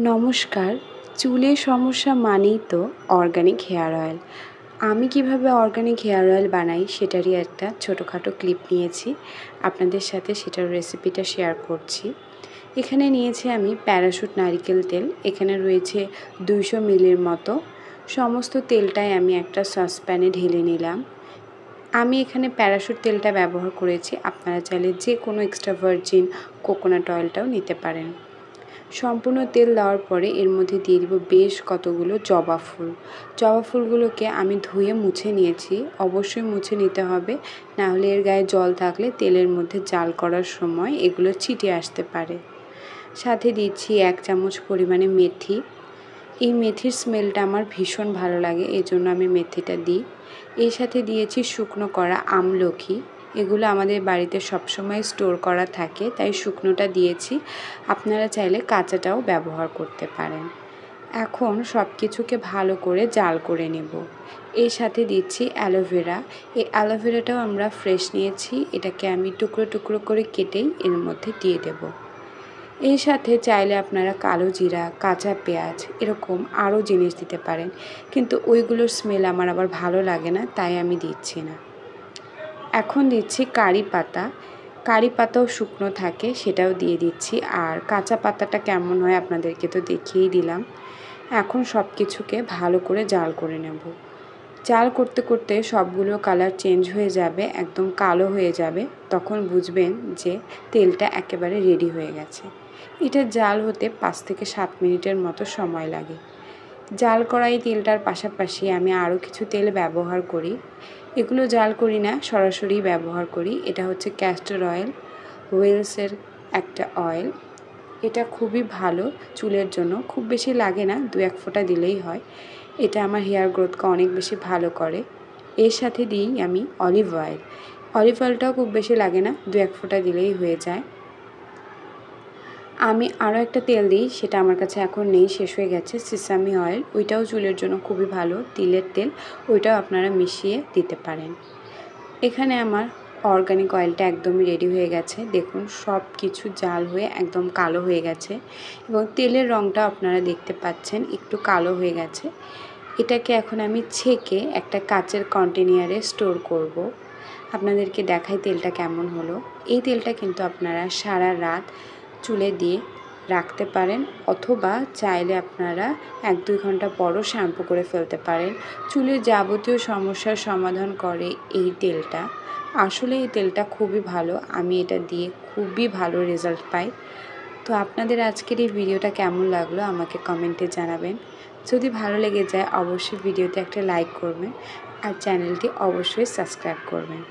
নমস্কার। চুলের সমস্যা মানেই তো অর্গানিক হেয়ার অয়েল। আমি কিভাবে অর্গানিক হেয়ার অয়েল বানাই সেটারই একটা ছোটোখাটো ক্লিপ নিয়েছি। আপনাদের সাথে সেটার রেসিপিটা শেয়ার করছি। এখানে নিয়েছি আমি প্যারাশুট নারিকেল তেল। এখানে রয়েছে 200 মিলির মতো। সমস্ত তেলটাই আমি একটা সসপ্যানে ঢেলে নিলাম। আমি এখানে প্যারাশুট তেলটা ব্যবহার করেছি। আপনারা চাইলে যে কোনো এক্সট্রা ভার্জিন কোকোনাট অয়েলটাও নিতে পারেন। সম্পূর্ণ তেল দেওয়ার পরে এর মধ্যে দিয়ে দিব বেশ কতগুলো জবা ফুল। জবা ফুলগুলোকে আমি ধুয়ে মুছে নিয়েছি। অবশ্যই মুছে নিতে হবে, না হলে এর গায়ে জল থাকলে তেলের মধ্যে জাল করার সময় এগুলো ছিটে আসতে পারে। সাথে দিচ্ছি 1 চামচ পরিমাণে মেথি। এই মেথির স্মেলটা আমার ভীষণ ভালো লাগে, এই জন্য আমি মেথিটা দিই। এর সাথে দিয়েছি শুকনো করা আমলকি। এগুলো আমাদের বাড়িতে সবসময় স্টোর করা থাকে, তাই শুকনোটা দিয়েছি। আপনারা চাইলে কাঁচাটাও ব্যবহার করতে পারেন। এখন সব কিছুকে ভালো করে জাল করে নেব। এর সাথে দিচ্ছি অ্যালোভেরা। এই অ্যালোভেরাটাও আমরা ফ্রেশ নিয়েছি। এটাকে আমি টুকরো টুকরো করে কেটেই এর মধ্যে দিয়ে দেব। এর সাথে চাইলে আপনারা কালো জিরা, কাঁচা পেঁয়াজ এরকম আরও জিনিস দিতে পারেন, কিন্তু ওইগুলোর স্মেল আমার আবার ভালো লাগে না, তাই আমি দিচ্ছি না। এখন দিচ্ছি কারি পাতা। কারি পাতাও শুকনো থাকে, সেটাও দিয়ে দিচ্ছি। আর কাঁচা পাতাটা কেমন হয় আপনাদেরকে তো দেখিয়েই দিলাম। এখন সব কিছুকে ভালো করে জাল করে নেব। জাল করতে করতে সবগুলো কালার চেঞ্জ হয়ে যাবে, একদম কালো হয়ে যাবে। তখন বুঝবেন যে তেলটা একেবারে রেডি হয়ে গেছে। এটা জাল হতে 5 থেকে 7 মিনিটের মতো সময় লাগে। জাল করা এই তেলটার পাশাপাশি আমি আরও কিছু তেল ব্যবহার করি। এগুলো জাল করি না, সরাসরি ব্যবহার করি। এটা হচ্ছে ক্যাস্টর অয়েল, ওয়েলসের একটা অয়েল। এটা খুবই ভালো চুলের জন্য, খুব বেশি লাগে না, 2-1 ফোঁটা দিলেই হয়। এটা আমার হেয়ার গ্রোথকে অনেক বেশি ভালো করে। এর সাথে দিই আমি অলিভ অয়েল। অলিভ অয়েলটাও খুব বেশি লাগে না, 2-1 ফোঁটা দিলেই হয়ে যায়। আমি আরও একটা তেল দিই, সেটা আমার কাছে এখন নেই, শেষ হয়ে গেছে, সিসামি অয়েল। ওইটাও চুলের জন্য খুবই ভালো, তিলের তেল। ওইটাও আপনারা মিশিয়ে দিতে পারেন। এখানে আমার অর্গানিক অয়েলটা একদমই রেডি হয়ে গেছে। দেখুন সব কিছু জাল হয়ে একদম কালো হয়ে গেছে এবং তেলের রঙটা আপনারা দেখতে পাচ্ছেন একটু কালো হয়ে গেছে। এটাকে এখন আমি ছেঁকে একটা কাচের কন্টেনারে স্টোর করব। আপনাদেরকে দেখাই তেলটা কেমন হলো। এই তেলটা কিন্তু আপনারা সারা রাত চুলে দিয়ে রাখতে পারেন, অথবা চাইলে আপনারা 1-2 ঘন্টা পরও শ্যাম্পু করে ফেলতে পারেন। চুলের যাবতীয় সমস্যার সমাধান করে এই তেলটা। আসলে এই তেলটা খুবই ভালো, আমি এটা দিয়ে খুবই ভালো রেজাল্ট পাই। তো আপনাদের আজকের এই ভিডিওটা কেমন লাগলো আমাকে কমেন্টে জানাবেন। যদি ভালো লেগে যায় অবশ্যই ভিডিওতে একটা লাইক করবেন আর চ্যানেলটি অবশ্যই সাবস্ক্রাইব করবেন।